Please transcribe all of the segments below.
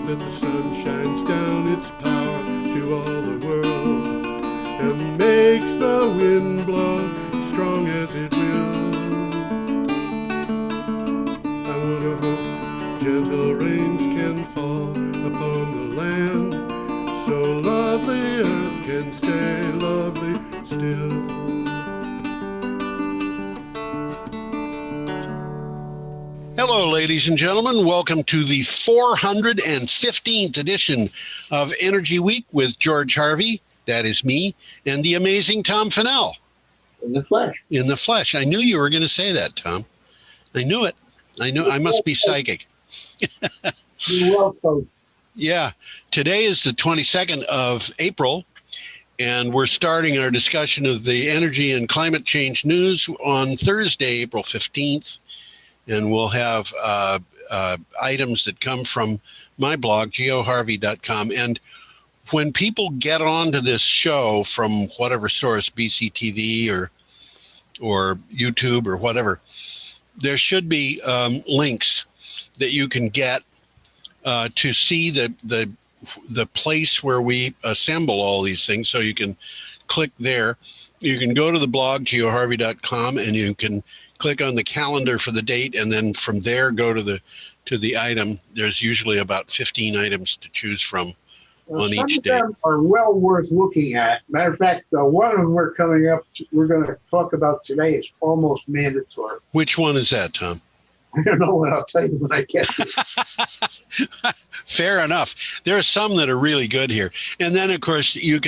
that the sun shines down its power to all the world and makes the wind blow strong as it will. I wonder how gentle rains can fall upon the land, so lovely earth can stay lovely still. Hello, ladies and gentlemen. Welcome to the 415th edition of Energy Week with George Harvey, that is me, and the amazing Tom Fennell. In the flesh. In the flesh. I knew you were going to say that, Tom. I knew it. I knew I must be psychic. You're welcome. Yeah. Today is the 22nd of April, and we're starting our discussion of the energy and climate change news on Thursday, April 15th. And we'll have items that come from my blog, geoharvey.com. And when people get onto this show from whatever source, BCTV or YouTube or whatever, there should be links that you can get to see the place where we assemble all these things. So you can click there. You can go to the blog, geoharvey.com, and you can click on the calendar for the date, and then from there go to the item. There's usually about 15 items to choose from on each day. Some of them are well worth looking at. Matter of fact, one of them we're going to talk about today is almost mandatory. Which one is that, Tom? I don't know what I'll tell you when I get to it. Fair enough. There are some that are really good here. And then, of course, you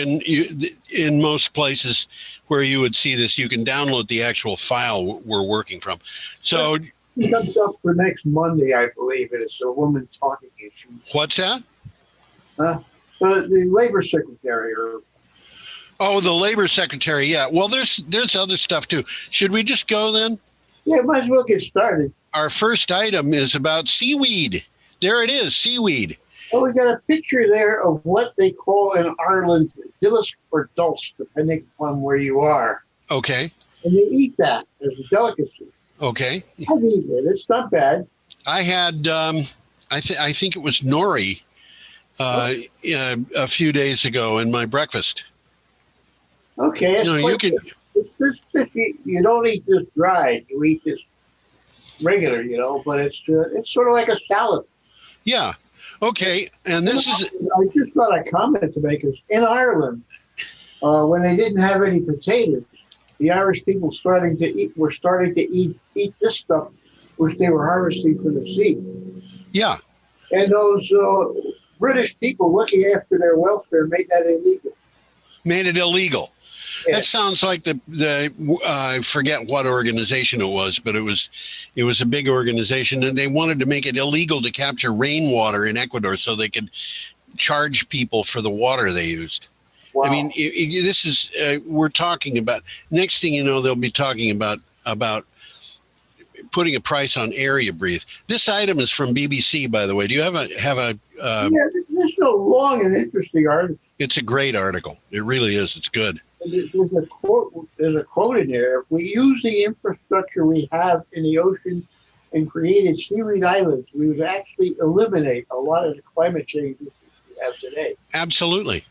in most places where you would see this, you can download the actual file we're working from. So it comes up for next Monday, I believe. It's a woman talking issue. What's that? The labor secretary. Oh, the labor secretary. Yeah. Well, there's other stuff, too. Should we just go then? Yeah, might as well get started. Our first item is about seaweed. There it is, seaweed. Well, we got a picture there of what they call in Ireland dillis or dulse, depending upon where you are. Okay. And they eat that as a delicacy. Okay. I've eaten it. It's not bad. I had, I think it was nori a few days ago in my breakfast. Okay. It's this fish. You don't eat this dried. You eat this regular, but it's sort of like a salad. Yeah. Okay. And this is... I just got a comment to make. Is in Ireland, when they didn't have any potatoes, the Irish people were starting to eat this stuff, which they were harvesting from the sea. Yeah. And those British people looking after their welfare made that illegal. Made it illegal. Yeah. That sounds like the I forget what organization it was, but it was a big organization, and they wanted to make it illegal to capture rainwater in Ecuador so they could charge people for the water they used. Wow. I mean, this is we're talking about. Next thing you know, they'll be talking about putting a price on air you breathe. This item is from BBC, by the way. Do you have a? Yeah, this is a long and interesting article. It's a great article. It really is. It's good. There's a quote in there. If we use the infrastructure we have in the ocean and created seaweed islands, we would actually eliminate a lot of the climate changes we have today. Absolutely.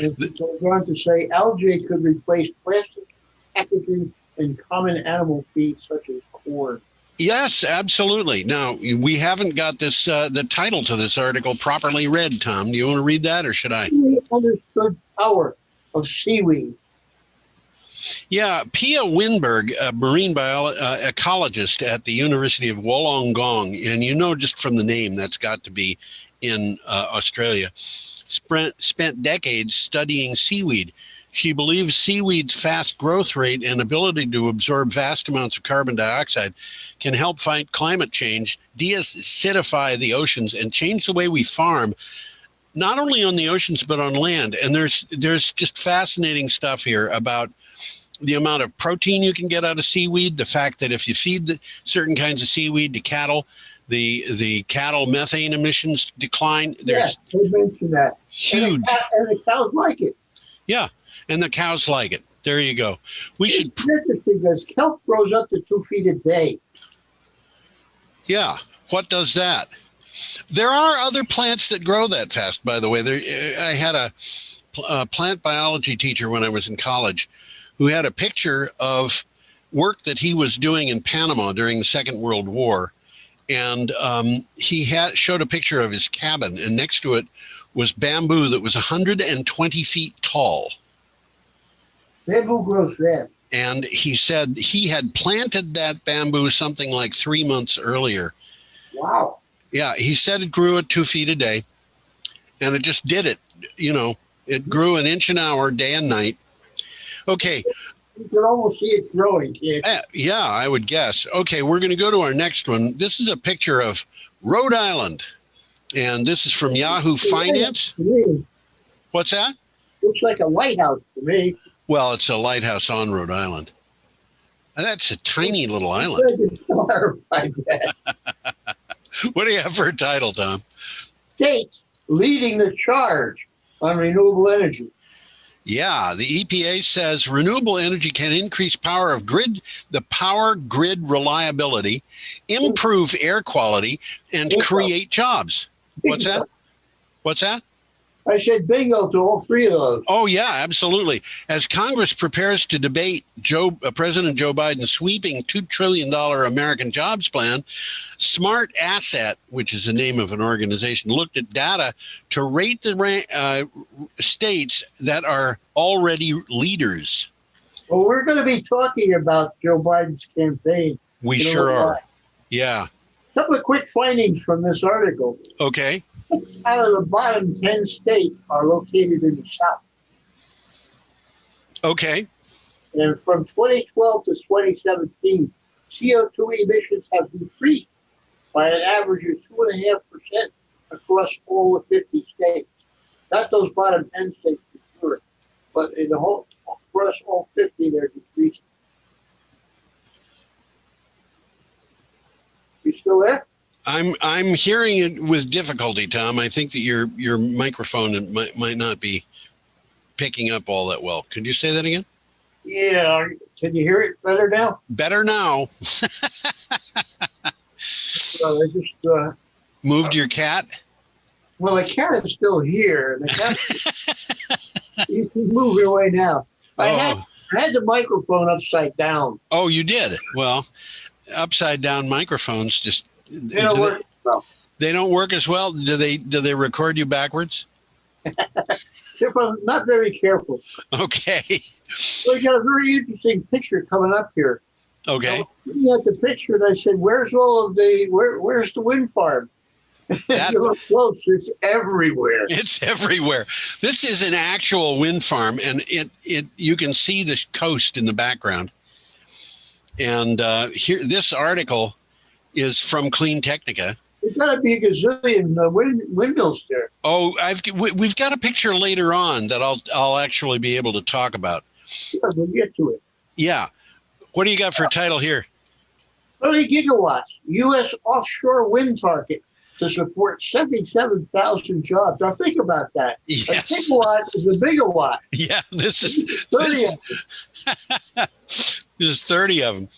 And it goes on to say algae could replace plastic packaging and common animal feed such as corn. Yes, absolutely. Now, we haven't got this the title to this article properly read, Tom. Do you want to read that, or should I? We understood power of seaweed. Yeah, Pia Winberg, a marine ecologist at the University of Wollongong, and just from the name, that's got to be in Australia, spent decades studying seaweed. She believes seaweed's fast growth rate and ability to absorb vast amounts of carbon dioxide can help fight climate change, deacidify the oceans, and change the way we farm, not only on the oceans, but on land. And there's just fascinating stuff here about the amount of protein you can get out of seaweed, the fact that if you feed certain kinds of seaweed to cattle, the cattle methane emissions decline. Yes, they mentioned that. Huge. And the cows like it. Yeah, and the cows like it. There you go. It's interesting because kelp grows up to 2 feet a day. Yeah. What does that? There are other plants that grow that fast, by the way. I had a plant biology teacher when I was in college who had a picture of work that he was doing in Panama during the Second World War. And he showed a picture of his cabin, and next to it was bamboo that was 120 feet tall. Bamboo grows fast. And he said he had planted that bamboo something like 3 months earlier. Wow. Yeah, he said it grew at 2 feet a day, and it just did it. You know, it grew an inch an hour, day and night. Okay. You can almost see it growing, kid. Yeah, I would guess. Okay, we're going to go to our next one. This is a picture of Rhode Island, and this is from Yahoo Finance. What's that? Looks like a lighthouse to me. Well, it's a lighthouse on Rhode Island. That's a tiny little island. What do you have for a title, Tom? States leading the charge on renewable energy. Yeah, the EPA says renewable energy can increase the power grid reliability, improve air quality, and create jobs. What's that? What's that? I said bingo to all three of those. Oh, yeah, absolutely. As Congress prepares to debate President Joe Biden's sweeping $2 trillion American jobs plan, Smart Asset, which is the name of an organization, looked at data to rate the states that are already leaders. Well, we're going to be talking about Joe Biden's campaign. We sure are. Yeah. A couple of quick findings from this article. Okay. 6 out of the bottom 10 states are located in the South. Okay. And from 2012 to 2017, CO2 emissions have decreased by an average of 2.5% across all the 50 states. Not those bottom 10 states, for sure, but in the whole, across all 50, they're decreasing. You still there? I'm hearing it with difficulty, Tom. I think that your microphone might not be picking up all that well. Could you say that again? Yeah. Can you hear it better now? Better now. I just moved your cat? Well, the cat is still here. The cat, he's moving away now. I had the microphone upside down. Oh, you did? Well, upside down microphones just... They don't work as well. They don't work as well? Do they record you backwards? If I'm not very careful. Okay. We got a very interesting picture coming up here. Okay. I was looking at the picture and I said, "Where's all of where's the wind farm?" You look close. It's everywhere. It's everywhere. This is an actual wind farm, and you can see the coast in the background. And here, this article is from Clean Technica. There's got to be a gazillion windmills there. Oh, we've got a picture later on that I'll actually be able to talk about. Sure, we'll get to it. Yeah. What do you got for a title here? 30 gigawatts, U.S. offshore wind target to support 77,000 jobs. Now think about that. Yes. A gigawatt is a bigawatt. Yeah, this is 30 of them. There's 30 of them.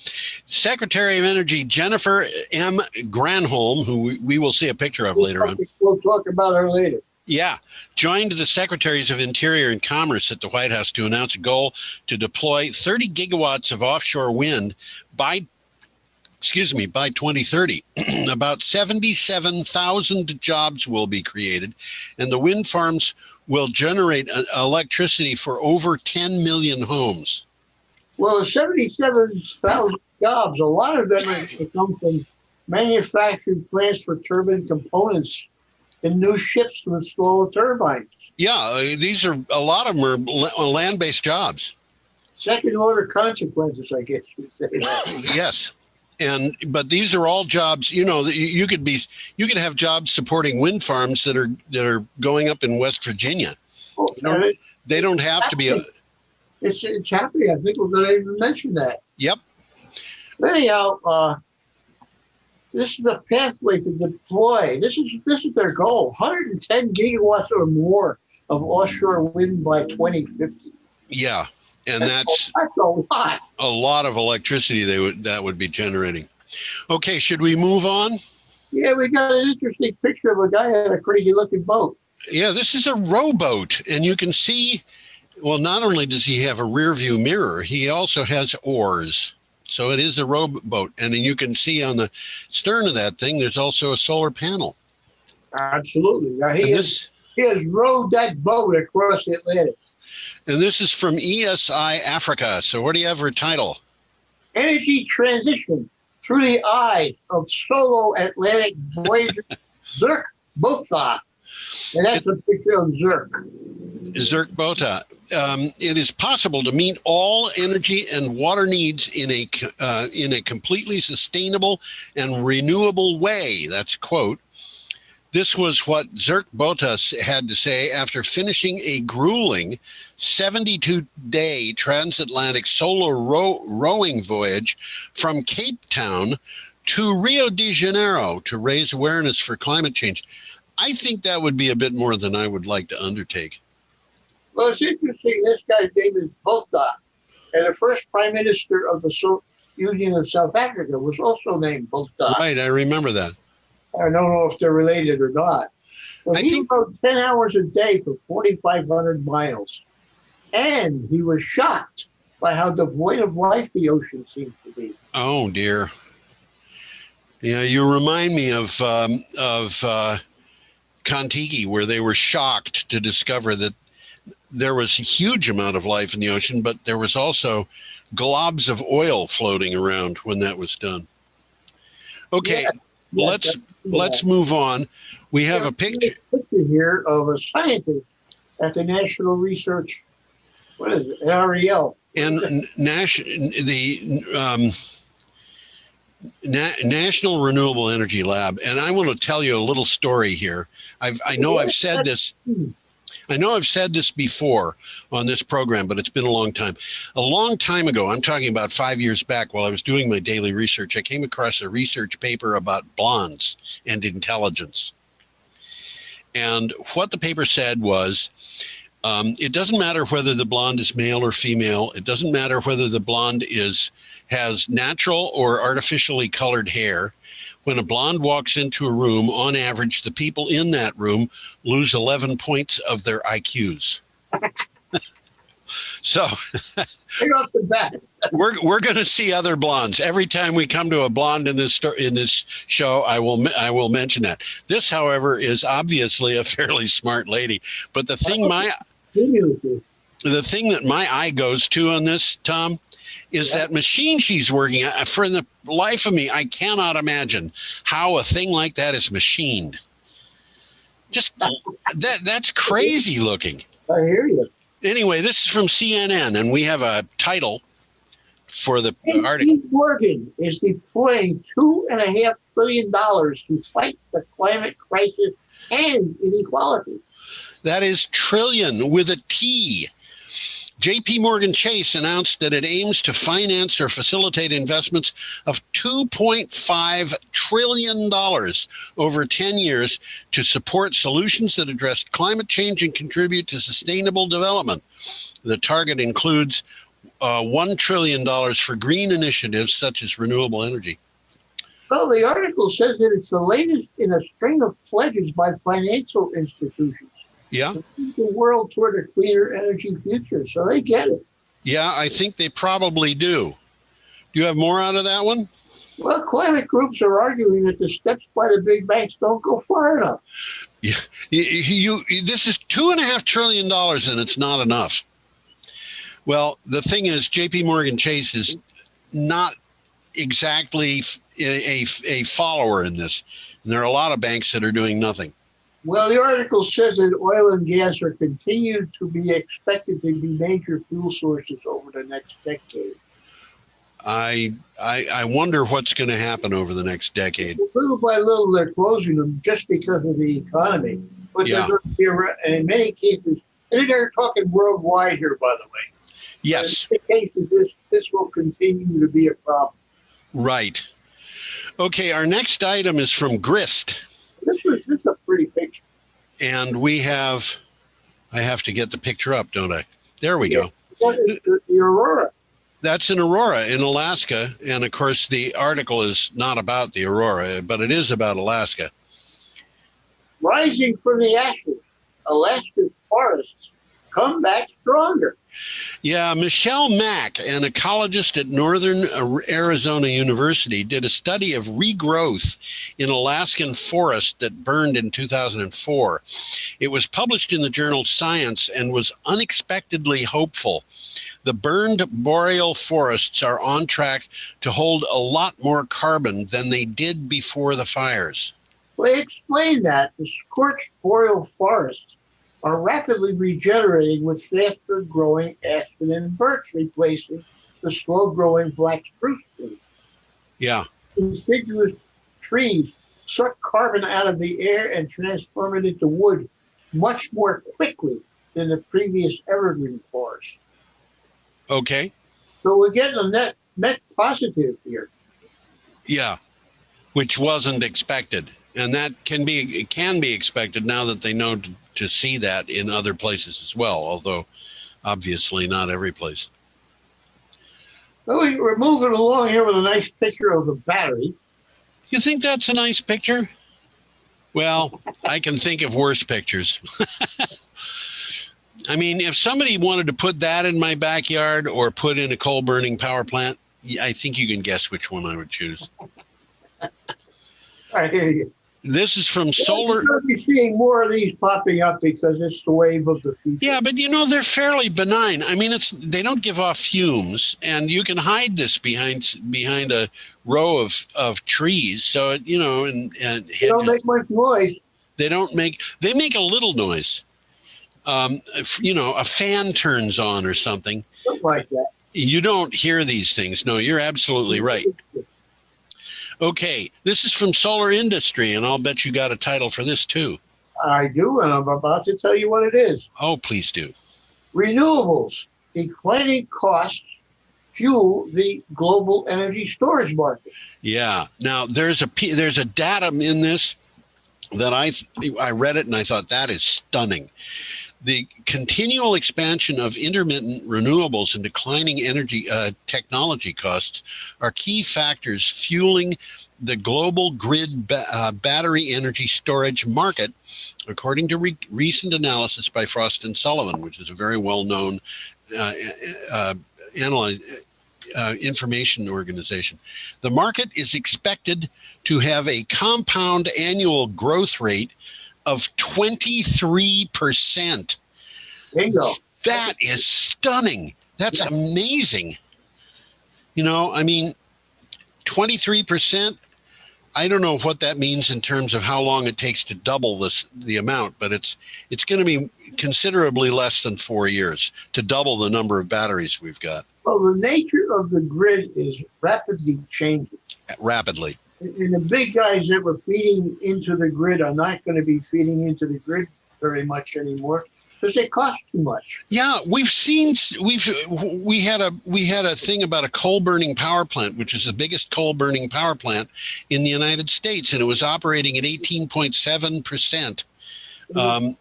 Secretary of Energy Jennifer M. Granholm, who we will see a picture of later on. We'll talk about her later. Yeah, joined the Secretaries of Interior and Commerce at the White House to announce a goal to deploy 30 gigawatts of offshore wind by 2030. About 77,000 jobs will be created, and the wind farms will generate electricity for over 10 million homes. Well, 77,000 jobs, a lot of them come from manufacturing plants for turbine components and new ships to install the turbines. Yeah, a lot of them are land-based jobs. Second-order consequences, I guess you'd say. Yes. But these are all jobs. You know, you could have jobs supporting wind farms that are going up in West Virginia. Well, they don't have to be. It's happening. I think we're going to even mention that. Yep. Anyhow, this is a pathway to deploy. This is their goal: 110 gigawatts or more of offshore wind by 2050. Yeah. And that's a lot. A lot of electricity that would be generating. Okay, should we move on? Yeah, we got an interesting picture of a guy on a crazy looking boat. Yeah, this is a rowboat, and you can see, well, not only does he have a rear view mirror, he also has oars. So it is a rowboat. And then you can see on the stern of that thing, there's also a solar panel. Absolutely. Now, And this, he has rowed that boat across the Atlantic. and this is from ESI Africa. So what do you have for a title? Energy transition through the eyes of solo Atlantic voyager Zerk Botha. And that's a picture of Zerk. Zerk Botha. It is possible to meet all energy and water needs in a completely sustainable and renewable way. That's a quote. This was what Zerk Botha had to say after finishing a grueling 72-day transatlantic solo rowing voyage from Cape Town to Rio de Janeiro to raise awareness for climate change. I think that would be a bit more than I would like to undertake. Well, it's interesting. This guy's name is Botha, and the first prime minister of the Union of South Africa was also named Botha. Right, I remember that. I don't know if they're related or not. But he rode 10 hours a day for 4,500 miles. And he was shocked by how devoid of life the ocean seems to be. Oh, dear. Yeah, you remind me of Kontiki, where they were shocked to discover that there was a huge amount of life in the ocean, but there was also globs of oil floating around when that was done. Okay, let's move on. We have a picture here of a scientist at the National Research, what is it, NREL. And National Renewable Energy Lab. And I want to tell you a little story here. I know I've said this. I know I've said this before on this program, but it's been a long time. A long time ago, I'm talking about 5 years back, while I was doing my daily research, I came across a research paper about blondes and intelligence. And what the paper said was, it doesn't matter whether the blonde is male or female. It doesn't matter whether the blonde has natural or artificially colored hair. When a blonde walks into a room, on average, the people in that room lose 11 points of their IQs. So right off the bat, we're going to see other blondes every time we come to a blonde in this show. I will mention that. This, however, is obviously a fairly smart lady. But the thing that my eye goes to on this, Tom, is that machine she's working on. For the life of me, I cannot imagine how a thing like that is machined. Just that's crazy looking. I hear you. Anyway, this is from CNN, and we have a title for the article. JPMorgan is deploying $2.5 trillion to fight the climate crisis and inequality. That is trillion with a T. JPMorgan Chase announced that it aims to finance or facilitate investments of $2.5 trillion over 10 years to support solutions that address climate change and contribute to sustainable development. The target includes $1 trillion for green initiatives such as renewable energy. Well, the article says that it's the latest in a string of pledges by financial institutions. Yeah. To lead the world toward a cleaner energy future. So they get it. Yeah, I think they probably do. Do you have more out of that one? Well, climate groups are arguing that the steps by the big banks don't go far enough. Yeah. This is $2.5 trillion, and it's not enough. Well, the thing is, JPMorgan Chase is not exactly a follower in this. And there are a lot of banks that are doing nothing. Well, the article says that oil and gas are continued to be expected to be major fuel sources over the next decade. I wonder what's going to happen over the next decade. Little by little, they're closing them just because of the economy. But they're going to be around, and in many cases, and they're talking worldwide here, by the way. Yes. In many cases, this will continue to be a problem. Right. Okay, our next item is from Grist. This is a pretty picture. And I have to get the picture up, don't I? There we go. That is the Aurora. That's an aurora in Alaska. And of course, the article is not about the aurora, but it is about Alaska. Rising from the ashes, Alaska's forests come back stronger. Yeah, Michelle Mack, an ecologist at Northern Arizona University, did a study of regrowth in Alaskan forest that burned in 2004. It was published in the journal Science and was unexpectedly hopeful. The burned boreal forests are on track to hold a lot more carbon than they did before the fires. Well, they explained that the scorched boreal forests are rapidly regenerating with faster growing aspen and birch, replacing the slow growing black spruce trees. Yeah. Deciduous trees suck carbon out of the air and transform it into wood much more quickly than the previous evergreen forest. Okay. So we're getting a net positive here. Yeah, which wasn't expected. And that can be expected now that they know to see that in other places as well, although obviously not every place. Well, we're moving along here with a nice picture of the battery. You think that's a nice picture? Well, I can think of worse pictures. I mean, if somebody wanted to put that in my backyard or put in a coal-burning power plant, I think you can guess which one I would choose. I hear you. This is from Solar. You're going to be seeing more of these popping up because it's the wave of the future. Yeah, but they're fairly benign. I mean, they don't give off fumes, and you can hide this behind a row of trees. So and they don't make much noise. They make a little noise. A fan turns on or something. Something like that. You don't hear these things. No, you're absolutely right. Okay, this is from Solar Industry, and I'll bet you got a title for this too. I do, and I'm about to tell you what it is. Oh, please do. Renewables, declining costs fuel the global energy storage market. Yeah. Now, there's a datum in this that I read it and I thought that is stunning. The continual expansion of intermittent renewables and declining energy technology costs are key factors fueling the global grid battery energy storage market, according to recent analysis by Frost & Sullivan, which is a very well-known information organization. The market is expected to have a compound annual growth rate of 23%. Bingo. That is stunning. That's amazing. 23%. I don't know what that means in terms of how long it takes to double the amount, but it's going to be considerably less than 4 years to double the number of batteries we've got. Well, the nature of the grid is rapidly changing. Rapidly. And the big guys that were feeding into the grid are not going to be feeding into the grid very much anymore because they cost too much. Yeah, we had a thing about a coal burning power plant, which is the biggest coal burning power plant in the United States, and it was operating at 18.7%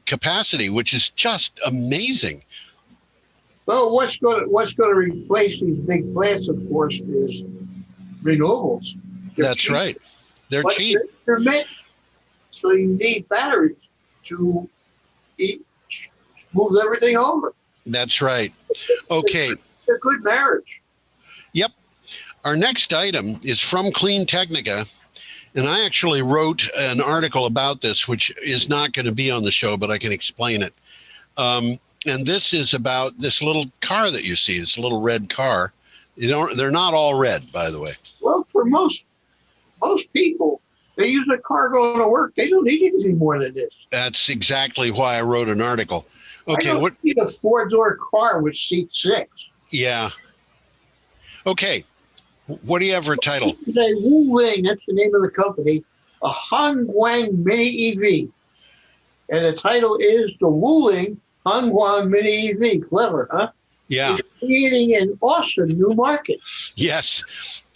capacity, which is just amazing. Well, what's going to replace these big plants, of course, is renewables. That's cheap. Right. They're cheap. They're meant, so you need batteries to move everything over. That's right. Okay. It's a good marriage. Yep. Our next item is from Clean Technica, and I actually wrote an article about this, which is not going to be on the show, but I can explain it. And this is about this little car that you see, this little red car. They're not all red, by the way. Well, for most people, they use a car going to work. They don't need anything more than this. That's exactly why I wrote an article. Okay, I don't need a 4-door car with seat 6. Yeah. Okay, what do you have for a title? It's a Wu Ling, that's the name of the company, a Hongguang Mini EV. And the title is the Wu Ling Hongguang Mini EV. Clever, huh? Yeah. It's creating an awesome new market. Yes.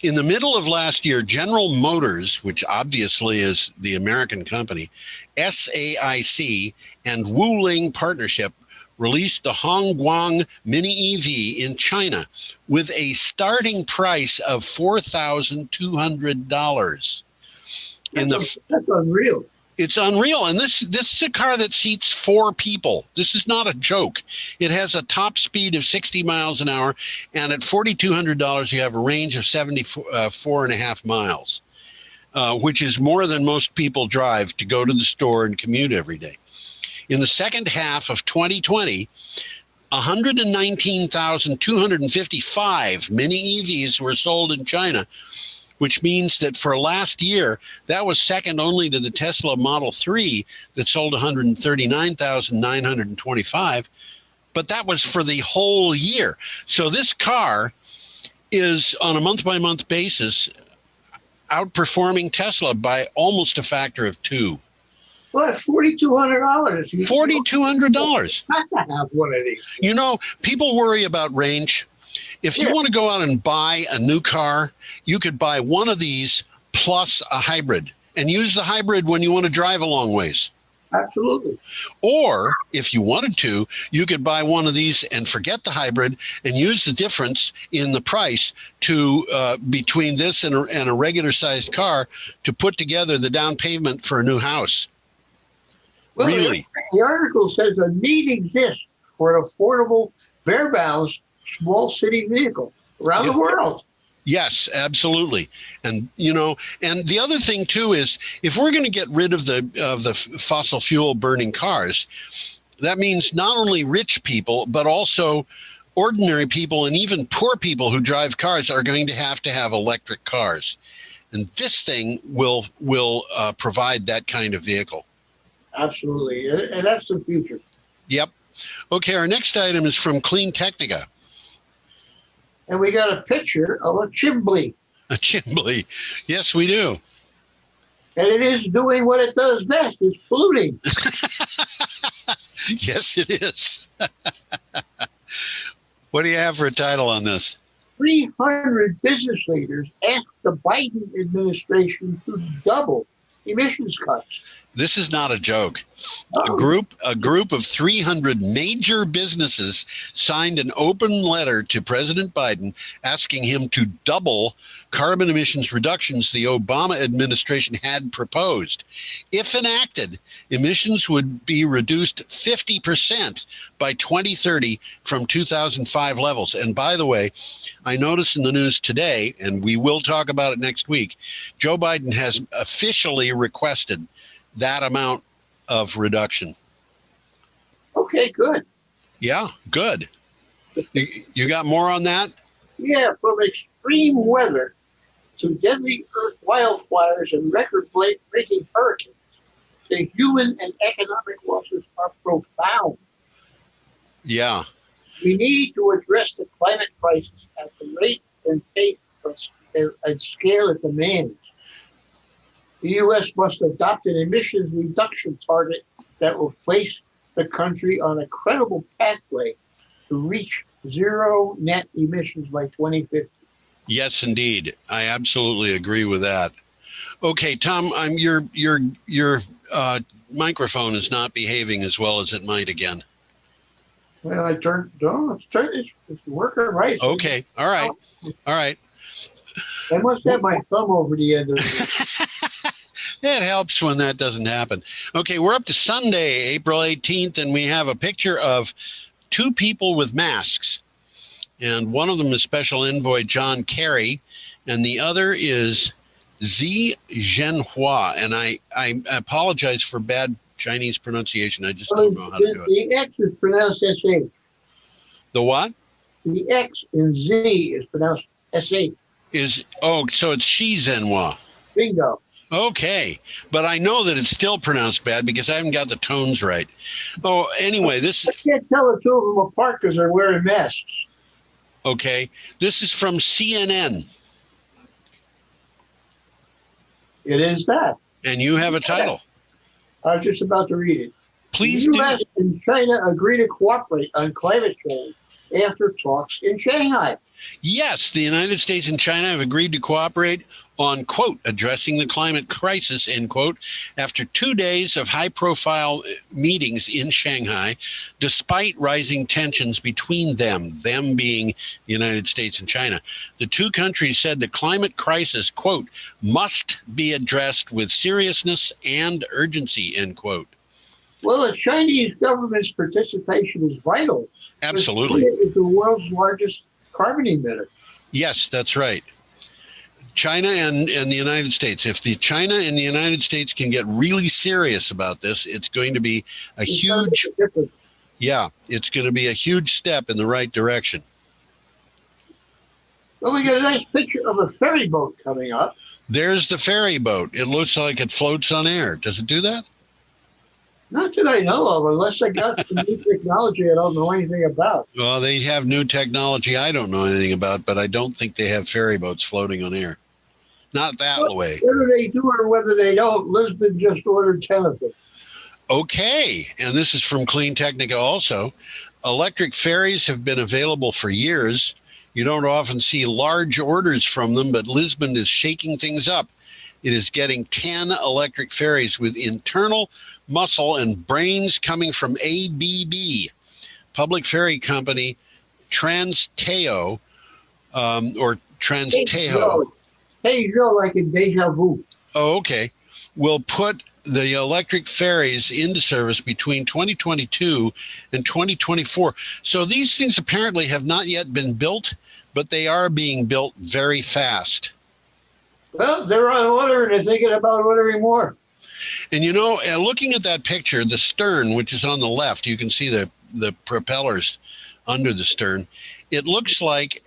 In the middle of last year, General Motors, which obviously is the American company, SAIC, and Wu Ling Partnership released the Hongguang Mini EV in China with a starting price of $4,200. That's unreal. It's unreal. And this is a car that seats 4 people. This is not a joke. It has a top speed of 60 miles an hour. And at $4,200, you have a range of 74.5 miles, which is more than most people drive to go to the store and commute every day. In the second half of 2020, 119,255 mini EVs were sold in China, which means that for last year, that was second only to the Tesla Model 3 that sold 139,925. But that was for the whole year. So this car is, on a month-by-month basis, outperforming Tesla by almost a factor of 2. Well, that's $4,200. $4,200. Not to have one of these. You know, people worry about range. If you want to go out and buy a new car, you could buy one of these plus a hybrid and use the hybrid when you want to drive a long ways. Absolutely. Or if you wanted to, you could buy one of these and forget the hybrid and use the difference in the price to between this and a regular sized car to put together the down payment for a new house. Well, really? The article says a need exists for an affordable, bare-bones, small city vehicle around the world. Yes, absolutely. And, you know, and the other thing, too, is if we're going to get rid of the fossil fuel burning cars, that means not only rich people, but also ordinary people and even poor people who drive cars are going to have electric cars. And this thing will provide that kind of vehicle. Absolutely. And that's the future. Yep. Okay, our next item is from Clean Technica. And we got a picture of a chimbley. A chimbley. Yes, we do. And it is doing what it does best. It's polluting. Yes, it is. What do you have for a title on this? 300 business leaders asked the Biden administration to double emissions cuts. This is not a joke. Oh. A group of 300 major businesses signed an open letter to President Biden asking him to double carbon emissions reductions the Obama administration had proposed. If enacted, emissions would be reduced 50% by 2030 from 2005 levels. And by the way, I noticed in the news today, and we will talk about it next week, Joe Biden has officially requested that amount of reduction. Okay, good. Yeah, good. You got more on that? Yeah, from extreme weather to deadly earth wildfires and record-breaking hurricanes, the human and economic losses are profound. Yeah. We need to address the climate crisis at the rate and pace and scale it demands. The U.S. must adopt an emissions reduction target that will place the country on a credible pathway to reach zero net emissions by 2050. Yes, indeed. I absolutely agree with that. Okay, Tom, your microphone is not behaving as well as it might again. Well, it's working right. Okay, all right. I must have my thumb over the end of it. It helps when that doesn't happen. Okay, we're up to Sunday, April 18th, and we have a picture of 2 people with masks. And one of them is Special Envoy John Kerry, and the other is Xi Jinping. And I apologize for bad Chinese pronunciation. I just don't know how to do it. The X is pronounced SH. The what? The X in Z is pronounced SH. So it's Xi Jinping. Bingo. Okay, but I know that it's still pronounced bad because I haven't got the tones right. Oh, anyway, I can't tell the two of them apart because they're wearing masks. Okay, this is from CNN. It is that. And you have a title. I was just about to read it. Please the do. U.S. and China agree to cooperate on climate change after talks in Shanghai. Yes, the United States and China have agreed to cooperate on, quote, addressing the climate crisis, end quote, after 2 days of high-profile meetings in Shanghai, despite rising tensions between them being the United States and China. The two countries said the climate crisis, quote, must be addressed with seriousness and urgency, end quote. Well, the Chinese government's participation is vital. Absolutely. China is the world's largest carbon emitter. Yes, that's right. China and the United States. If the China and the United States can get really serious about this, it's going to be a huge, it's going to be a huge step in the right direction. Well, we got a nice picture of a ferry boat coming up. There's the ferry boat. It looks like it floats on air. Does it do that? Not that I know of, unless they got some new technology I don't know anything about. Well, they have new technology I don't know anything about, but I don't think they have ferry boats floating on air. Not that way. Whether they do or whether they don't, Lisbon just ordered 10 of them. Okay, and this is from Clean Technica also. Electric ferries have been available for years. You don't often see large orders from them, but Lisbon is shaking things up. It is getting 10 electric ferries with internal muscle and brains coming from ABB, public ferry company Trans-Teo, or Trans-Teo. Hey, Joe, like in Deja Vu. Oh, okay. Will put the electric ferries into service between 2022 and 2024. So these things apparently have not yet been built, but they are being built very fast. Well, they're on order and they're thinking about ordering more. And you know, looking at that picture, the stern, which is on the left, you can see the propellers under the stern. It looks like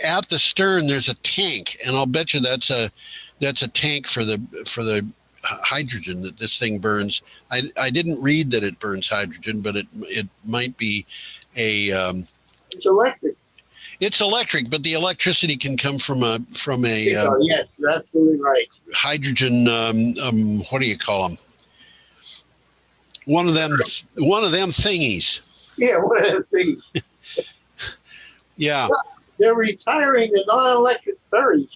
at the stern there's a tank, and I'll bet you that's a tank for the hydrogen that this thing burns. I didn't read that it burns hydrogen, but it might be a. It's electric. It's electric, but the electricity can come from a yes, you're absolutely right. Hydrogen. What do you call them? One of them thingies. Yeah, one of the things. Yeah. They're retiring the non-electric ferries.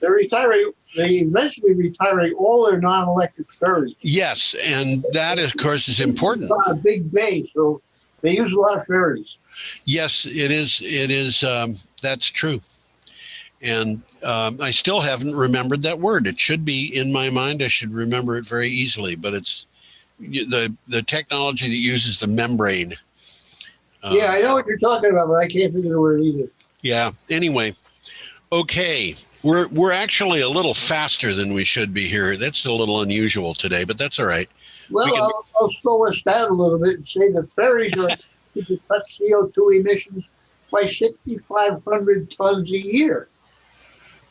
They're eventually retiring all their non-electric ferries. Yes, and that, of course, is important. It's on a big base, so they use a lot of ferries. Yes, it is. It is. That's true. And I still haven't remembered that word. It should be in my mind. I should remember it very easily. But it's the technology that uses the membrane. Yeah, I know what you're talking about, but I can't think of the word either. Yeah. Anyway, okay. We're actually a little faster than we should be here. That's a little unusual today, but that's all right. Well, I'll slow us down a little bit and say the ferries are to cut CO2 emissions by 6,500 tons a year.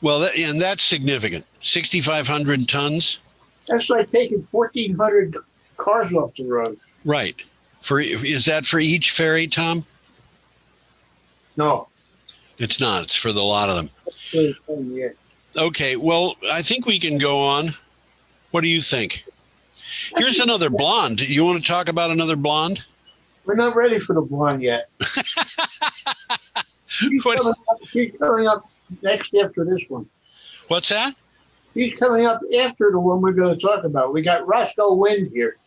Well, and that's significant. 6,500 tons. That's like taking 1,400 cars off the road. Right. Is that for each ferry, Tom? No. It's not. It's for the lot of them. Yeah. Okay. Well, I think we can go on. What do you think? Here's another blonde. You want to talk about another blonde? We're not ready for the blonde yet. She's coming up next after this one. What's that? She's coming up after the one we're going to talk about. We got Roscoe Wind here.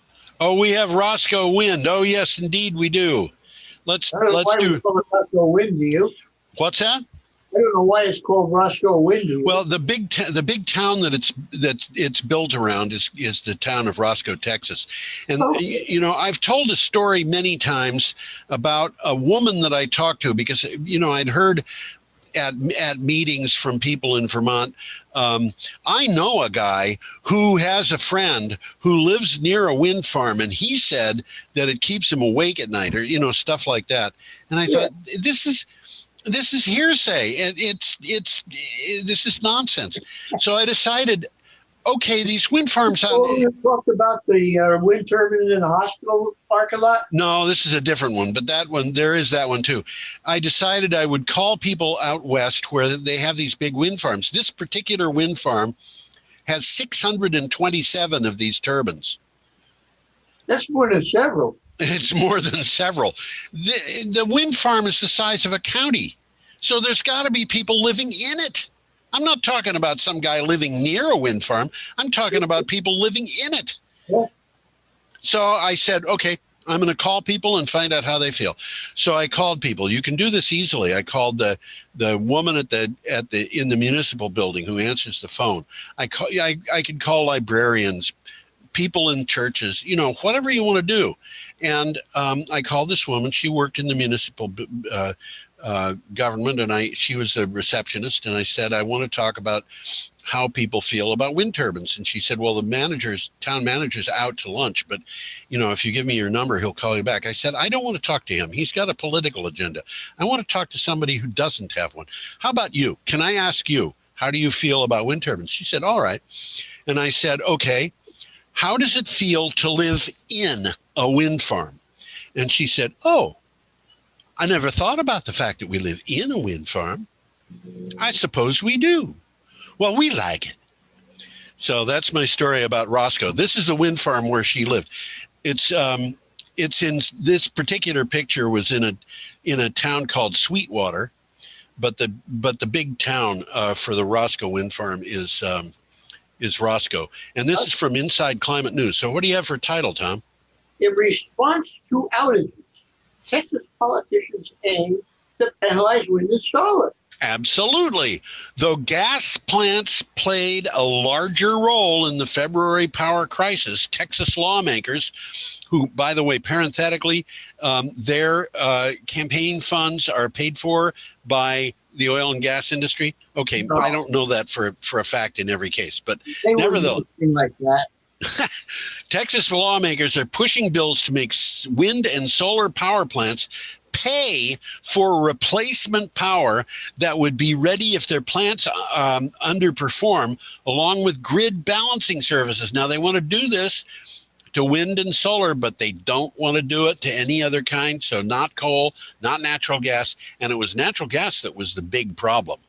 Oh, we have Roscoe Wind. Oh, yes, indeed we do. Let's do. Roscoe Wind, do you? What's that? I don't know why it's called Roscoe Wind. Well, the big town that it's built around is the town of Roscoe, Texas. And you know, I've told a story many times about a woman that I talked to because I'd heard at meetings from people in Vermont. I know a guy who has a friend who lives near a wind farm, and he said that it keeps him awake at night, or stuff like that. And I thought, this is hearsay. This is nonsense. So I decided, okay, these wind farms. You talked about the wind turbine in the hospital parking lot? No, this is a different one, but that one, there is that one too. I decided I would call people out west where they have these big wind farms. This particular wind farm has 627 of these turbines. That's more than several. It's more than several. The wind farm is the size of a county. So there's got to be people living in it. I'm not talking about some guy living near a wind farm. I'm talking about people living in it. Yeah. So I said, okay, I'm going to call people and find out how they feel. So I called people. You can do this easily. I called the woman in the municipal building who answers the phone. I could call librarians, people in churches, whatever you want to do. And I called this woman. She worked in the municipal government, and she was a receptionist. And I said, I want to talk about how people feel about wind turbines. And she said, well, the town manager's out to lunch, but if you give me your number, he'll call you back. I said, I don't want to talk to him. He's got a political agenda. I want to talk to somebody who doesn't have one. How about you? Can I ask you, how do you feel about wind turbines? She said, all right. And I said, okay, how does it feel to live in a wind farm? And she said, oh, I never thought about the fact that we live in a wind farm. I suppose we do. Well, we like it. So that's my story about Roscoe. This is the wind farm where she lived. It's in this particular picture was in a town called Sweetwater, but the big town for the Roscoe wind farm is Roscoe. And this is from Inside Climate News. So what do you have for title, Tom? In response to outages, Texas politicians aim to penalize wind and solar. Absolutely. Though gas plants played a larger role in the February power crisis, Texas lawmakers, who, by the way, parenthetically, their campaign funds are paid for by the oil and gas industry. Okay, no. I don't know that for a fact in every case, but nevertheless, like that. Texas lawmakers are pushing bills to make wind and solar power plants pay for replacement power that would be ready if their plants underperform, along with grid balancing services. Now, they want to do this to wind and solar, but they don't want to do it to any other kind. So not coal, not natural gas. And it was natural gas that was the big problem.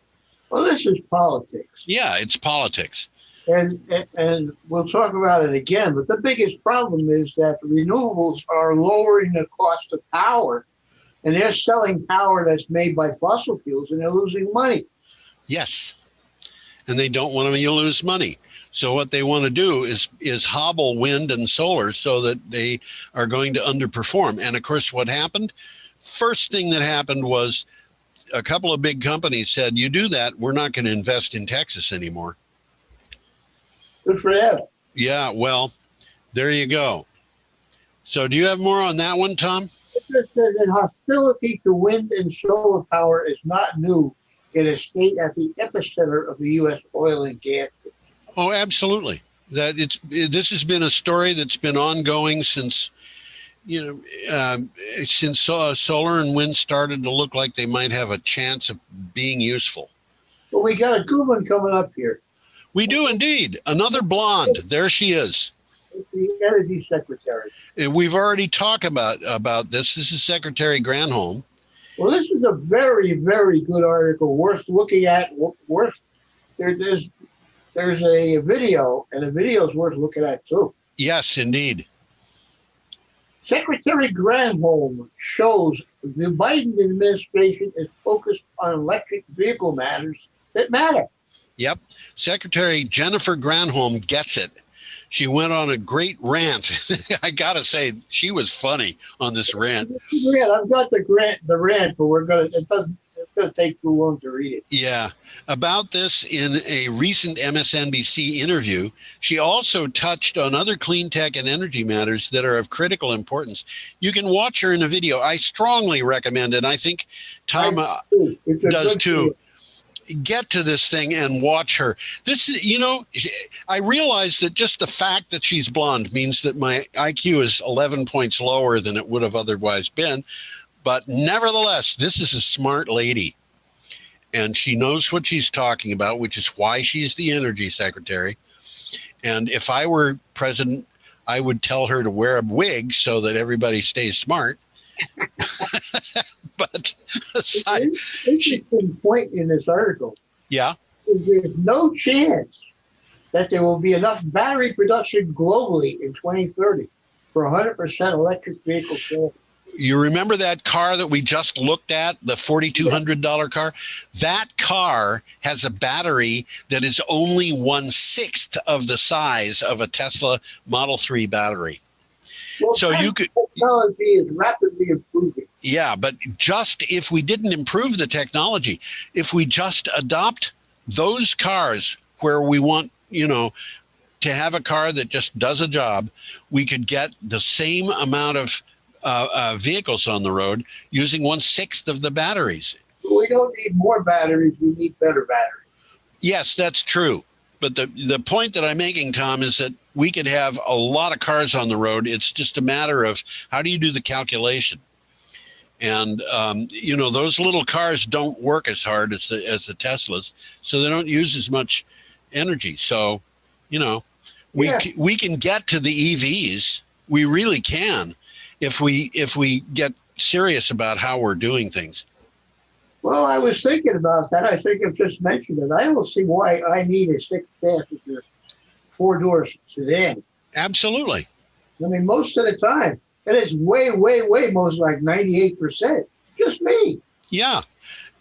Well, this is politics. Yeah, it's politics. And we'll talk about it again. But the biggest problem is that renewables are lowering the cost of power. And they're selling power that's made by fossil fuels, and they're losing money. Yes. And they don't want to lose money. So what they want to do is hobble wind and solar so that they are going to underperform. And of course, what happened? First thing that happened was a couple of big companies said, you do that, we're not going to invest in Texas anymore. Good for them. Yeah, well, there you go. So do you have more on that one, Tom? It just says that hostility to wind and solar power is not new in a state at the epicenter of the U.S. oil and gas. Oh, absolutely. This has been a story that's been ongoing since solar and wind started to look like they might have a chance of being useful. Well, we got a good one coming up here. We do indeed. Another blonde. There she is. The Energy Secretary. And we've already talked about this. This is Secretary Granholm. Well, this is a very, very good article, worth looking at. There's a video, and the video is worth looking at too. Yes, indeed. Secretary Granholm shows the Biden administration is focused on electric vehicle matters that matter. Yep. Secretary Jennifer Granholm gets it. She went on a great rant. I got to say, she was funny on this rant. Yeah, I've got the rant, but it's going to take too long to read it. Yeah. About this in a recent MSNBC interview, she also touched on other clean tech and energy matters that are of critical importance. You can watch her in a video. I strongly recommend it. I think Tom does too. Get to this thing and watch her. This is, I realize that just the fact that she's blonde means that my IQ is 11 points lower than it would have otherwise been. But nevertheless, this is a smart lady. And she knows what she's talking about, which is why she's the energy secretary. And if I were president, I would tell her to wear a wig so that everybody stays smart. But aside, interesting point in this article. Yeah. Is there's no chance that there will be enough battery production globally in 2030 for 100% electric vehicle sales. You remember that car that we just looked at, the $4,200 car? That car has a battery that is only 1/6 of the size of a Tesla Model 3 battery. Well, So you could, technology is rapidly improving. yeah, but just if we didn't improve the technology, if we just adopt those cars where we want, to have a car that just does a job, we could get the same amount of vehicles on the road using 1/6 of the batteries. We don't need more batteries. We need better batteries. Yes, that's true. But the point that I'm making, Tom, is that we could have a lot of cars on the road. It's just a matter of how do you do the calculation? And, those little cars don't work as hard as the Teslas, so they don't use as much energy. So, we can get to the EVs. We really can if we get serious about how we're doing things. Well, I was thinking about that. I think I've just mentioned it. I don't see why I need a 6-passenger, 4-door sedan. Absolutely. I mean, most of the time, and it's way, most like 98%. Just me. Yeah.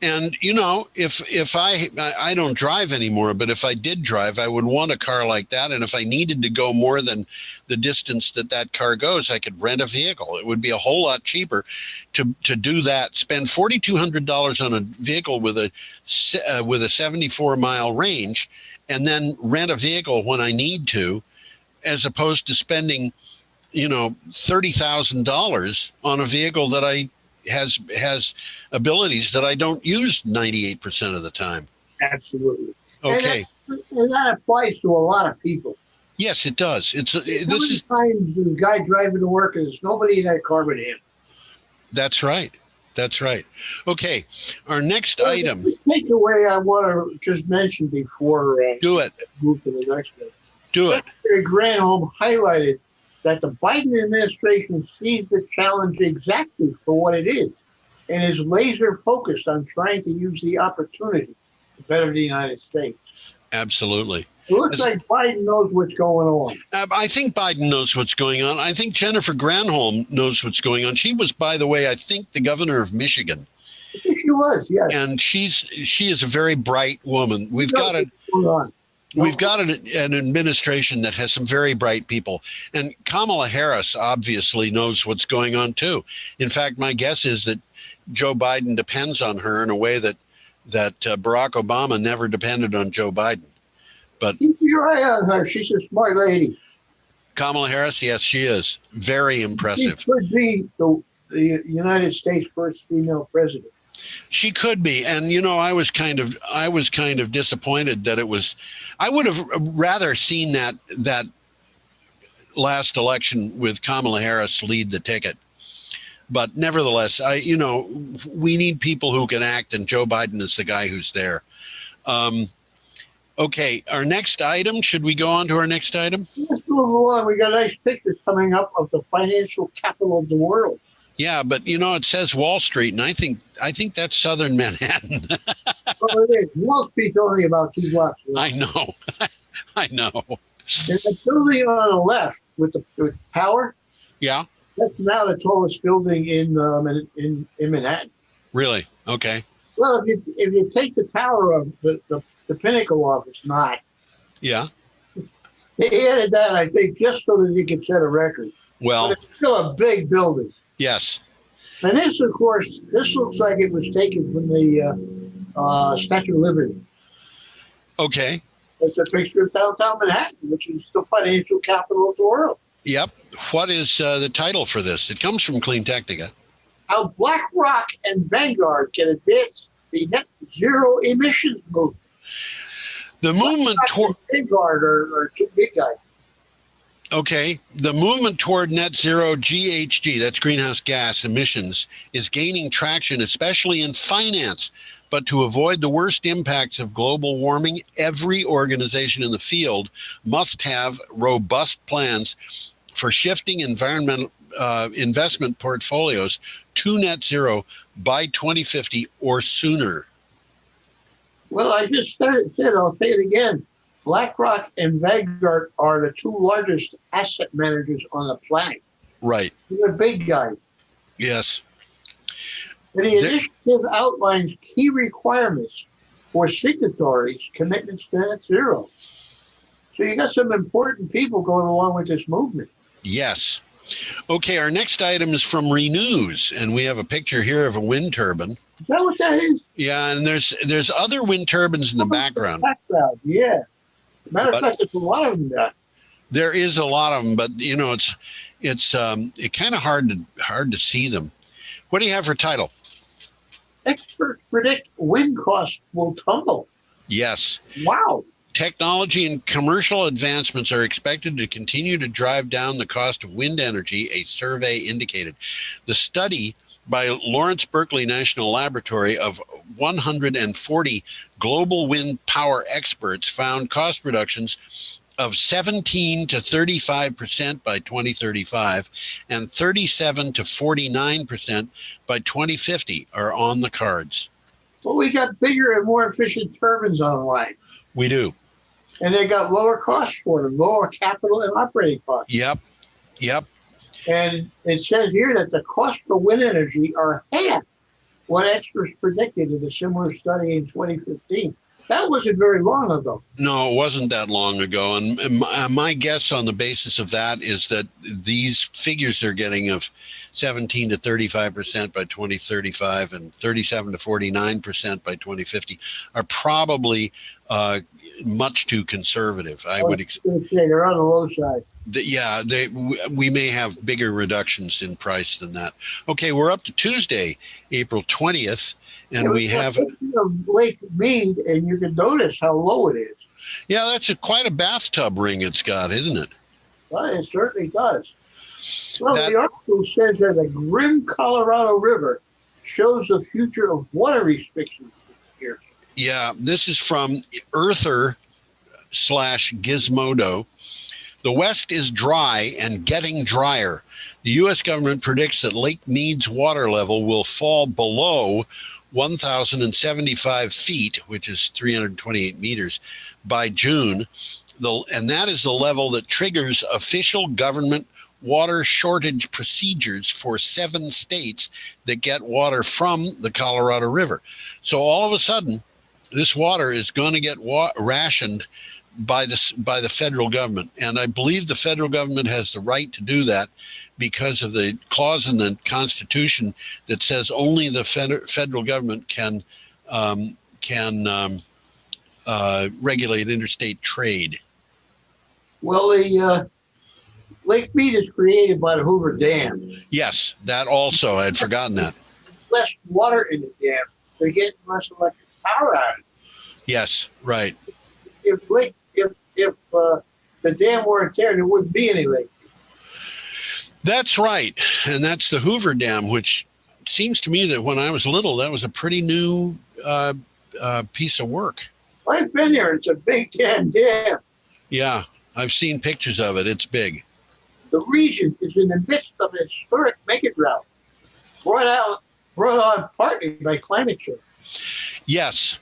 And, if I don't drive anymore, but if I did drive, I would want a car like that. And if I needed to go more than the distance that car goes, I could rent a vehicle. It would be a whole lot cheaper to do that. Spend $4,200 on a vehicle with a 74-mile range, and then rent a vehicle when I need to, as opposed to spending, $30,000 on a vehicle that has abilities that I don't use 98% of the time. Absolutely. Okay. And that applies to a lot of people. Yes, it does. Times the guy driving to work and there's nobody in that car but him. That's right. Okay. Our next item. The takeaway I want to just mention before do it. Move to the next one. Do it. Secretary Granholm highlighted that the Biden administration sees the challenge exactly for what it is and is laser focused on trying to use the opportunity to better the United States. Absolutely. It looks like Biden knows what's going on. I think Biden knows what's going on. I think Jennifer Granholm knows what's going on. She was, by the way, I think the governor of Michigan. I think she was, yes. And she is a very bright woman. We've got an administration that has some very bright people. And Kamala Harris obviously knows what's going on, too. In fact, my guess is that Joe Biden depends on her in a way that Barack Obama never depended on Joe Biden. But keep your eye on her. She's a smart lady. Kamala Harris, yes, she is. Very impressive. She could be the United States' first female president. She could be. And, I was kind of disappointed that it was. I would have rather seen that last election with Kamala Harris lead the ticket. But nevertheless, we need people who can act, and Joe Biden is the guy who's there. Okay, our next item. Should we go on to our next item? Let's move along. We got nice pictures coming up of the financial capital of the world. Yeah, but it says Wall Street, and I think that's southern Manhattan. Well, it is. Wall Street's only about 2 blocks away. I know. And the building on the left with power. Yeah. That's now the tallest building in Manhattan. Really? Okay. Well, if you take the tower of the Pinnacle off, it's not. Yeah. They added that, I think, just so that you could set a record. Well, but it's still a big building. Yes. And this, of course, looks like it was taken from the Statue of Liberty. Okay. It's a picture of downtown Manhattan, which is the financial capital of the world. Yep. What is the title for this? It comes from Clean Technica. How BlackRock and Vanguard can advance the net zero emissions movement. The movement toward Vanguard are two big guys. Okay. The movement toward net zero GHG, that's greenhouse gas emissions, is gaining traction, especially in finance. But to avoid the worst impacts of global warming, every organization in the field must have robust plans for shifting environmental investment portfolios to net zero by 2050 or sooner. Well, I just said, I'll say it again. BlackRock and Vanguard are the 2 largest asset managers on the planet. Right. They're big guys. Yes. And the initiative outlines key requirements for signatories' commitments to net zero. So you got some important people going along with this movement. Yes. Okay, our next item is from Renews, and we have a picture here of a wind turbine. Is that what that is? Yeah, and there's other wind turbines in the background. Yeah. Matter of fact, there's a lot of them there. There is a lot of them, but you know, it's kind of hard to see them. What do you have for title? Experts predict wind costs will tumble. Yes. Wow. Technology and commercial advancements are expected to continue to drive down the cost of wind energy, a survey indicated. The study by Lawrence Berkeley National Laboratory of 140 global wind power experts found cost reductions of 17 to 35% by 2035 and 37 to 49% by 2050 are on the cards. Well, we got bigger and more efficient turbines online. We do. And they got lower costs for them, lower capital and operating costs. Yep. And it says here that the cost for wind energy are half what experts predicted in a similar study in 2015. That wasn't very long ago. No, it wasn't that long ago. And my guess on the basis of that is that these figures they're getting of 17 to 35% by 2035 and 37 to 49% by 2050 are probably much too conservative. I would say they're on the low side. Yeah, we may have bigger reductions in price than that. Okay, we're up to Tuesday, April 20th, and we have Lake Mead, and you can notice how low it is. Yeah, that's quite a bathtub ring it's got, isn't it? Well, it certainly does. Well, the article says that the grim Colorado River shows the future of water restrictions here. Yeah, this is from Earther/Gizmodo. The West is dry and getting drier. The U.S. government predicts that Lake Mead's water level will fall below 1,075 feet, which is 328 meters, by June. And that is the level that triggers official government water shortage procedures for 7 states that get water from the Colorado River. So all of a sudden, this water is going to get rationed by the federal government. And I believe the federal government has the right to do that because of the clause in the Constitution that says only the federal government can regulate interstate trade. Well, the Lake Mead is created by the Hoover Dam. Yes, that also. I had forgotten that. Less water in the dam. They're getting less electric power out of it. Yes, right. If the dam weren't there wouldn't be any lake. That's right. And that's the Hoover Dam, which seems to me that when I was little, that was a pretty new piece of work. I've been there. It's a big damn dam. Yeah, I've seen pictures of it. It's big. The region is in the midst of a historic mega drought, brought on partly by climate change. Yes.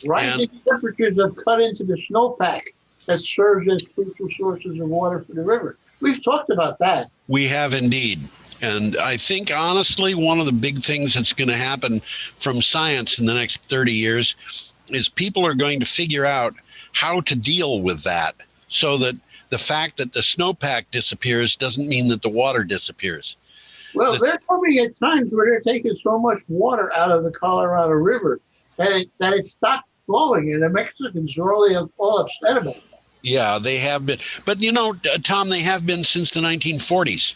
Rising temperatures have cut into the snowpack that serves as crucial sources of water for the river. We've talked about that. We have indeed. And I think, honestly, one of the big things that's going to happen from science in the next 30 years is people are going to figure out how to deal with that so that the fact that the snowpack disappears doesn't mean that the water disappears. Well, they're coming at times where they're taking so much water out of the Colorado River that it stopped flowing, and the Mexicans are all upset about it. Yeah, they have been. But, you know, Tom, they have been since the 1940s.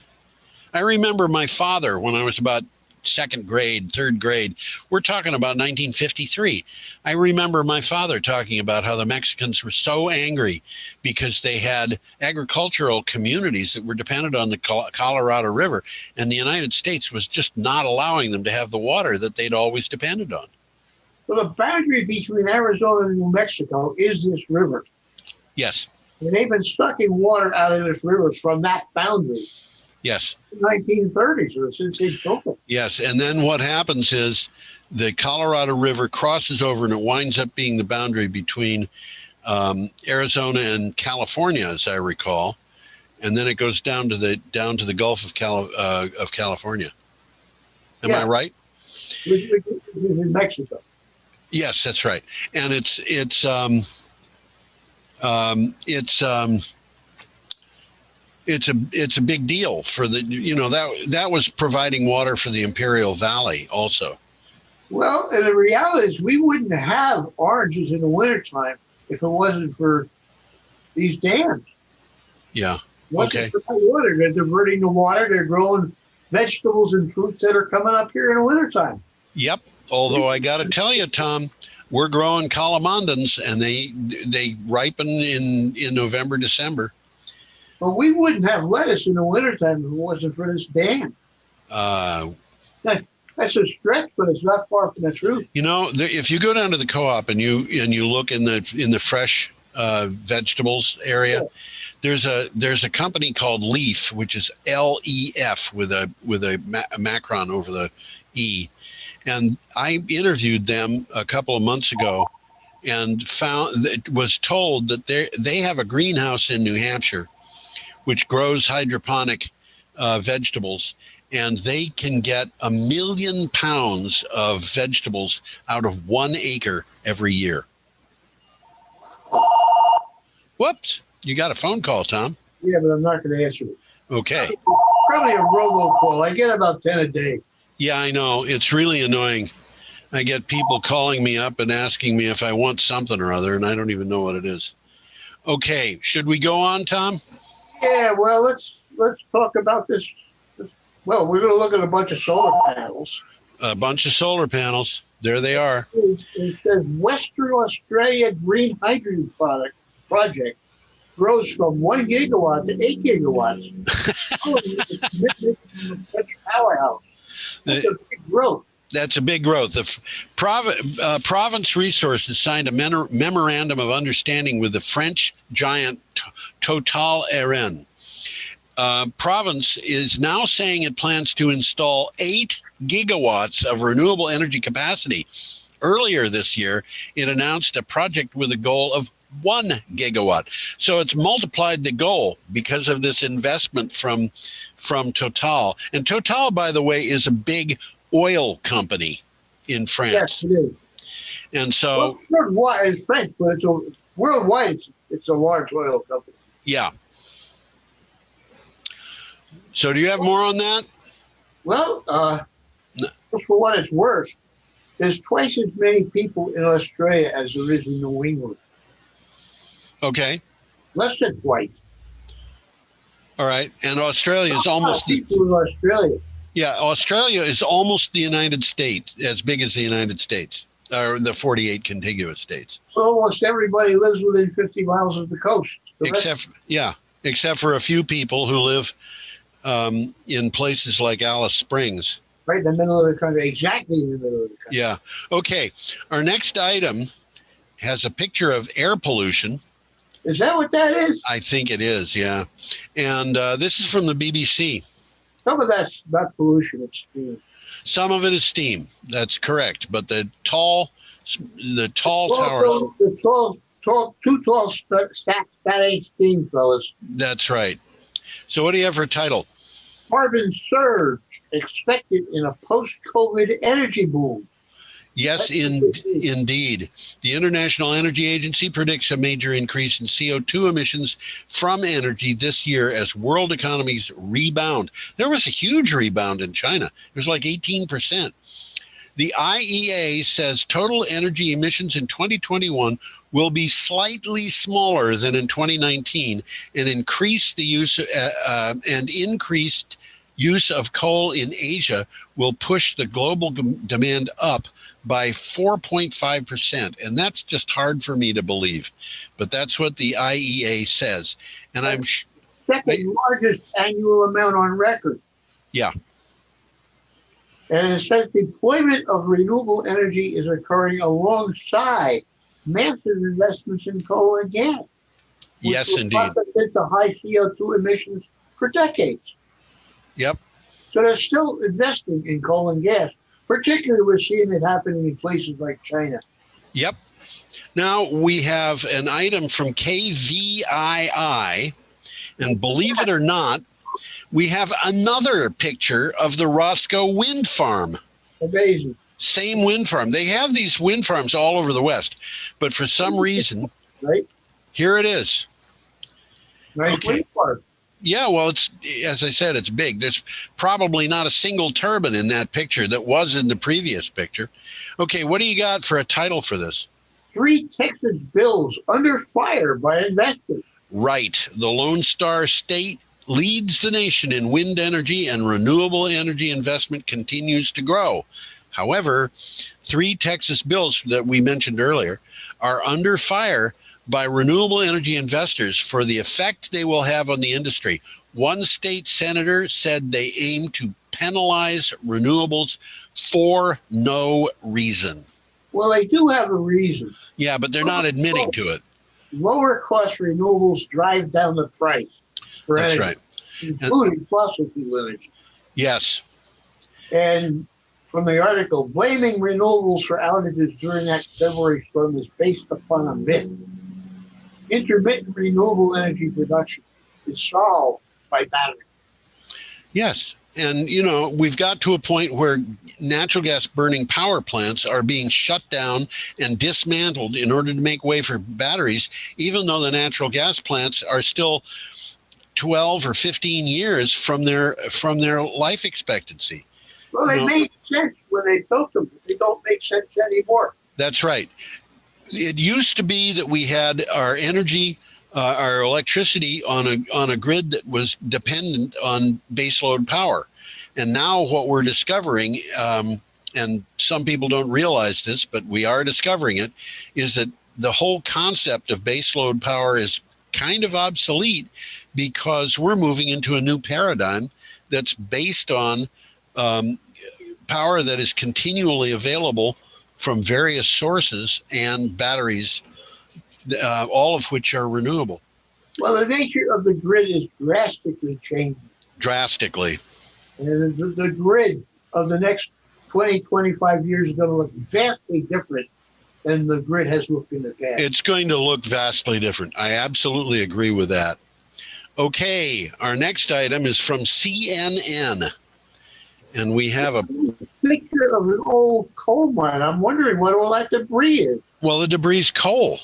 I remember my father, when I was about second grade, third grade, we're talking about 1953. I remember my father talking about how the Mexicans were so angry because they had agricultural communities that were dependent on the Colorado River, and the United States was just not allowing them to have the water that they'd always depended on. Well, the boundary between Arizona and New Mexico is this river. Yes. And they've been sucking water out of this river from that boundary. Yes. 1930s or since they built it. Yes, and then what happens is the Colorado River crosses over and it winds up being the boundary between Arizona and California, as I recall. and then it goes down to the Gulf of California. Am I Yeah. right? Which is in Mexico. Yes, that's right. And it's a big deal for that was providing water for the Imperial Valley also. Well, and the reality is we wouldn't have oranges in the wintertime if it wasn't for these dams. Yeah. Okay. For water, they're diverting the water. They're growing vegetables and fruits that are coming up here in the wintertime. Yep. Although I got to tell you, Tom, we're growing calamandans, and they ripen in November, December. Well, we wouldn't have lettuce in the wintertime if it wasn't for this dam. That's a stretch, but it's not far from the truth. If you go down to the co-op and you look in the fresh vegetables area, yeah. There's a company called Leaf, which is LEF with a macron over the E. And I interviewed them a couple of months ago and was told that they have a greenhouse in New Hampshire which grows hydroponic vegetables, and they can get 1 million pounds of vegetables out of 1 acre every year. Whoops, you got a phone call, Tom. Yeah, but I'm not going to answer it. Okay. Probably a robocall. I get about 10 a day. Yeah, I know. It's really annoying. I get people calling me up and asking me if I want something or other, and I don't even know what it is. Okay, should we go on, Tom? Yeah, well, let's talk about this. Well, we're going to look at a bunch of solar panels. A bunch of solar panels. There they are. It says Western Australia Green Hydrogen Project grows from 1 gigawatt to 8 gigawatts. Such powerhouse. That's a big growth. That's a big growth. The Province Resources signed a memorandum of understanding with the French giant Total Eren. Province is now saying it plans to install 8 gigawatts of renewable energy capacity. Earlier this year, it announced a project with a goal of 1 gigawatt. So it's multiplied the goal because of this investment from Total. And Total, by the way, is a big oil company in France. Yes, it is. And so worldwide, it's French, but worldwide it's a large oil company. Yeah. So do you have more on that? Well, for what it's worth, there's twice as many people in Australia as there is in New England. Okay. Less than twice. All right. And Australia is almost people in Australia. Yeah, Australia is almost the United States, as big as the United States, or the 48 contiguous states. Well, almost everybody lives within 50 miles of the coast. Except for a few people who live in places like Alice Springs. Right in the middle of the country, exactly in the middle of the country. Yeah. Okay. Our next item has a picture of air pollution. Is that what that is? I think it is, yeah. And this is from the BBC. Some of that's not pollution, it's steam. Some of it is steam. That's correct. But the tall towers. Two tall stacks, that ain't steam, fellas. That's right. So what do you have for a title? Carbon surge expected in a post-COVID energy boom. Yes, indeed. The International Energy Agency predicts a major increase in CO2 emissions from energy this year as world economies rebound. There was a huge rebound in China. It was like 18%. The IEA says total energy emissions in 2021 will be slightly smaller than in 2019 and increased use of coal in Asia will push the global demand up by 4.5%. And that's just hard for me to believe. But that's what the IEA says. And I'm second largest annual amount on record. Yeah. And it says deployment of renewable energy is occurring alongside massive investments in coal and gas. Yes, indeed. The high CO2 emissions for decades. Yep. So they're still investing in coal and gas. Particularly, we're seeing it happening in places like China. Yep. Now we have an item from KVII, And believe it or not, we have another picture of the Roscoe wind farm. Amazing. Same wind farm. They have these wind farms all over the West, but for some reason, right? Here it is. Nice Okay. wind farm. Yeah, well, it's, as I said, it's big. There's probably not a single turbine in that picture that was in the previous picture. Okay, what do you got for a title for this? 3 Texas bills under fire by investors. Right. The Lone Star State leads the nation in wind energy, and renewable energy investment continues to grow. However, 3 Texas bills that we mentioned earlier are under fire by renewable energy investors for the effect they will have on the industry. One state senator said they aim to penalize renewables for no reason. Well, they do have a reason. Yeah, but they're not admitting to it. Lower cost renewables drive down the price for That's energy, right. including fossil fuel energy. Yes. And from the article, blaming renewables for outages during that February storm is based upon a myth. Intermittent renewable energy production is solved by battery. Yes. And, you know, we've got to a point where natural gas burning power plants are being shut down and dismantled in order to make way for batteries, even though the natural gas plants are still 12 or 15 years from their life expectancy. Well, they made sense when they built them, but they don't make sense anymore. That's right. It used to be that we had our energy, our electricity on a grid that was dependent on baseload power. And now what we're discovering, and some people don't realize this, but we are discovering it, is that the whole concept of baseload power is kind of obsolete because we're moving into a new paradigm that's based on power that is continually available from various sources and batteries, all of which are renewable. Well, the nature of the grid is drastically changing. Drastically. And the grid of the next 20, 25 years is going to look vastly different than the grid has looked in the past. It's going to look vastly different. I absolutely agree with that. Okay, our next item is from CNN. And we have a picture of an old coal mine. I'm wondering what all that debris is. Well, the debris is coal.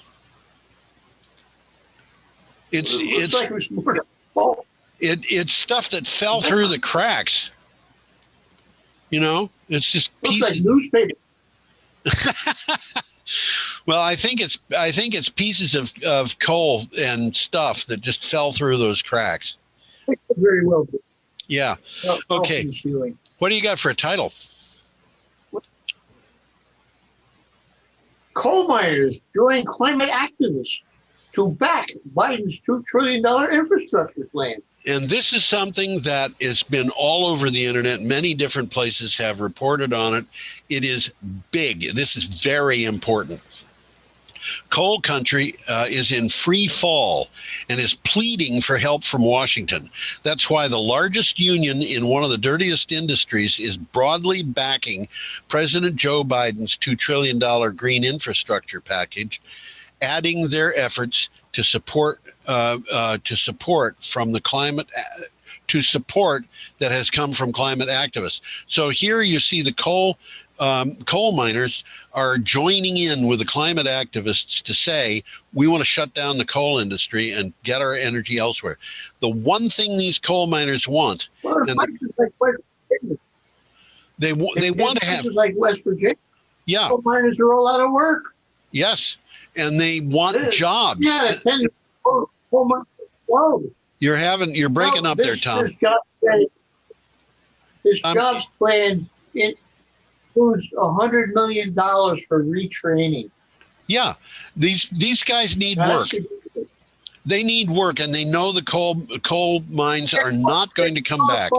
It looks like it was more than coal. It's stuff that fell through the cracks. You know, it's just looks pieces. like newspaper. Well, I think it's pieces of coal and stuff that just fell through those cracks. Very well. Yeah. Okay. What do you got for a title? Coal miners join climate activists to back Biden's $2 trillion infrastructure plan. And this is something that has been all over the internet. Many different places have reported on it. It is big. This is very important. Coal country is in free fall and is pleading for help from Washington. That's why the largest union in one of the dirtiest industries is broadly backing President Joe Biden's $2 trillion green infrastructure package, adding their efforts to support from the climate to support that has come from climate activists. So here you see the coal miners are joining in with the climate activists to say we want to shut down the coal industry and get our energy elsewhere. The one thing these coal miners want, they want to have like West Virginia. Yeah, coal miners are all out of work. Yes, and they want jobs. Yeah, coal miners are You're breaking up there, Tom. This jobs plan includes $100 million for retraining. Yeah, these guys need work. They need work, and they know the coal mines are not going to come back.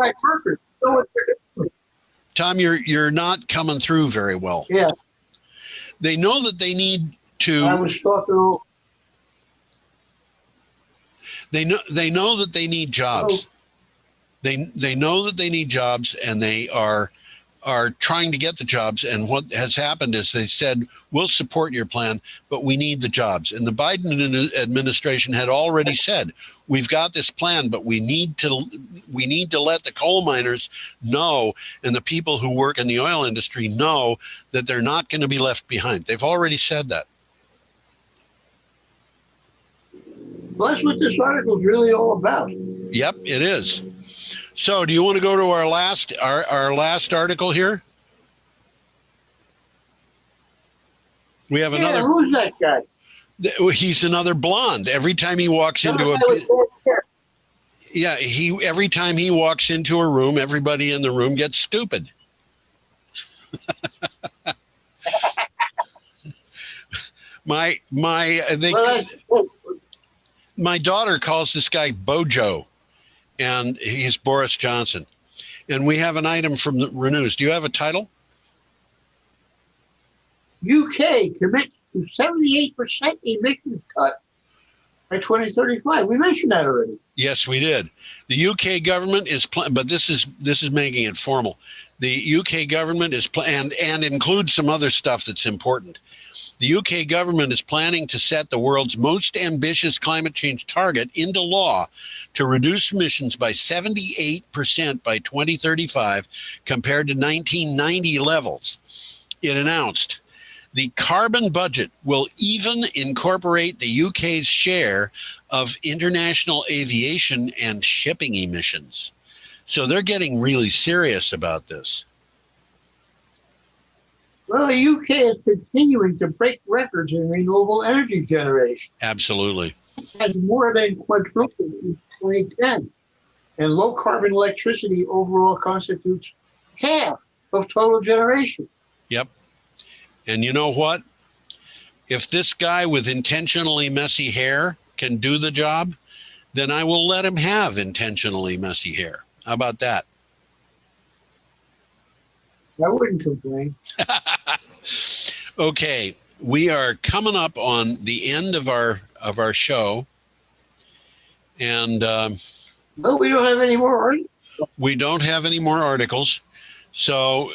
Tom, you're not coming through very well. Yeah. They know that they need to. I was talking. They know that they need jobs. They know that they need jobs, and they are are trying to get the jobs. And what has happened is they said, we'll support your plan, but we need the jobs. And the Biden administration had already said, we've got this plan, but we need to let the coal miners know, and the people who work in the oil industry know, that they're not going to be left behind. They've already said that. Well, that's what this article is really all about. Yep, it is. So do you want to go to our last article here? We have another. Who's that guy? He's another blonde. Every time he walks into every time he walks into a room, everybody in the room gets stupid. My daughter calls this guy Bojo, and he's Boris Johnson. And we have an item from the Renews. Do you have a title? UK commits to 78% emissions cut by 2035. We mentioned that already. Yes, we did. The UK government is, but this is making it formal. The UK government is and includes some other stuff that's important. The UK government is planning to set the world's most ambitious climate change target into law to reduce emissions by 78% by 2035 compared to 1990 levels. It announced the carbon budget will even incorporate the UK's share of international aviation and shipping emissions. So they're getting really serious about this. Well, the UK is continuing to break records in renewable energy generation. Absolutely. It has more than quadrupled in 2010. And low carbon electricity overall constitutes half of total generation. Yep. And you know what? If this guy with intentionally messy hair can do the job, then I will let him have intentionally messy hair. How about that? I wouldn't complain. Okay, we are coming up on the end of our show, and no, we don't have any more articles. We don't have any more articles. So,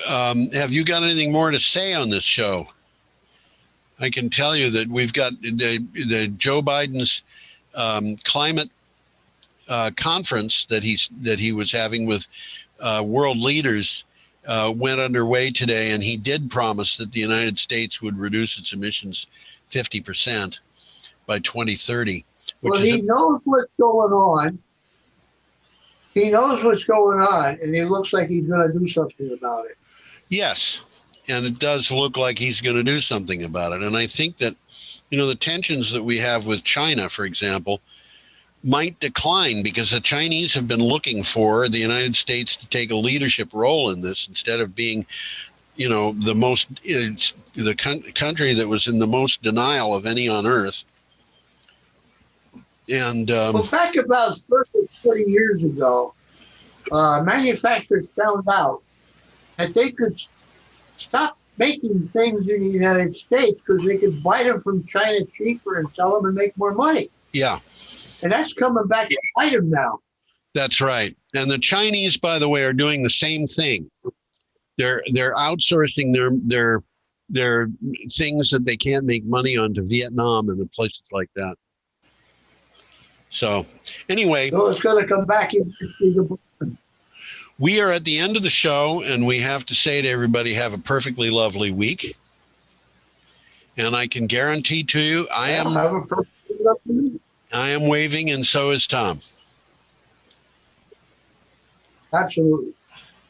have you got anything more to say on this show? I can tell you that we've got the Joe Biden's climate conference that he was having with world leaders. Went underway today, and he did promise that the United States would reduce its emissions 50% by 2030. Well, he knows what's going on. He knows what's going on, and it looks like he's going to do something about it. Yes, and it does look like he's going to do something about it. And I think that, the tensions that we have with China, for example, might decline because the Chinese have been looking for the United States to take a leadership role in this instead of being, the country that was in the most denial of any on earth. And well, back about 30 or 40 years ago, manufacturers found out that they could stop making things in the United States because they could buy them from China cheaper and sell them and make more money. Yeah. And that's coming back to bite them now. That's right. And the Chinese, by the way, are doing the same thing. They're outsourcing their things that they can't make money on to Vietnam and places like that. So anyway. So it's going to come back in. We are at the end of the show, and we have to say to everybody, have a perfectly lovely week. And I can guarantee to you, I am waving, and so is Tom. Absolutely.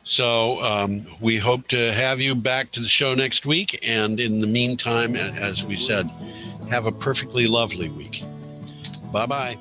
So we hope to have you back to the show next week. And in the meantime, as we said, have a perfectly lovely week. Bye-bye.